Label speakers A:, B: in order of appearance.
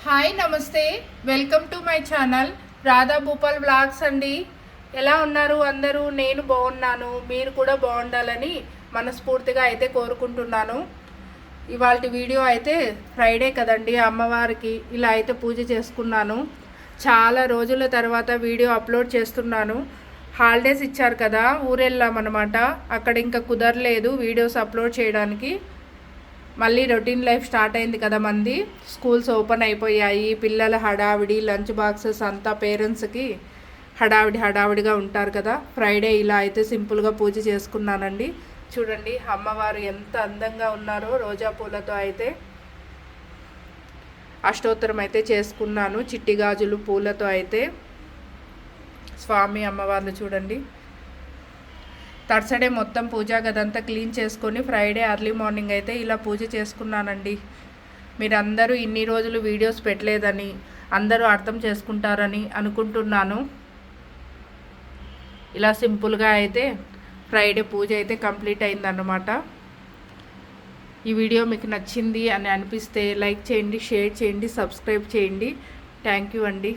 A: Hi నమస్తే, welcome to my channel Radha Bhupal vlogs అండి. ఎలా ఉన్నారు అందరూ? నేను బాగున్నాను, మీరు కూడా బాగుండాలని మనస్ఫూర్తిగా అయితే కోరుకుంటున్నాను. ఇవాళ వీడియో అయితే ఫ్రైడే కదండి, అమ్మవారికి ఇలా అయితే పూజ చేసుకున్నాను. చాలా రోజుల తర్వాత వీడియో అప్లోడ్ చేస్తున్నాను. హాలిడేస్ ఇచ్చారు కదా, ఊరెళ్ళామన్నమాట. అక్కడ ఇంకా కుదరలేదు వీడియోస్ అప్లోడ్ చేయడానికి. మళ్ళీ రొటీన్ లైఫ్ స్టార్ట్ అయింది కదా, మంది స్కూల్స్ ఓపెన్ అయిపోయాయి. పిల్లల హడావిడి, లంచ్ బాక్సెస్ అంతా పేరెంట్స్కి హడావిడిగా ఉంటారు కదా. ఫ్రైడే ఇలా అయితే సింపుల్గా పూజ చేసుకున్నానండి. చూడండి అమ్మవారు ఎంత అందంగా ఉన్నారో. రోజా పూలతో అయితే అష్టోత్తరం అయితే చేసుకున్నాను. చిట్టి గాజులు పూలతో అయితే స్వామి అమ్మవార్లు చూడండి. థర్స్డే మొత్తం పూజా గదంతా క్లీన్ చేసుకొని ఫ్రైడే ఎర్లీ మార్నింగ్ అయితే ఇలా పూజ చేసుకున్నానండి. మీరందరూ ఇన్ని రోజులు వీడియోస్ పెట్టలేదని అందరూ అర్థం చేసుకుంటారని అనుకుంటున్నాను. ఇలా సింపుల్గా అయితే ఫ్రైడే పూజ అయితే కంప్లీట్ అయిందన్నమాట. ఈ వీడియో మీకు నచ్చింది అని అనిపిస్తే లైక్ చేయండి, షేర్ చేయండి, సబ్స్క్రైబ్ చేయండి. థ్యాంక్ యూ అండి.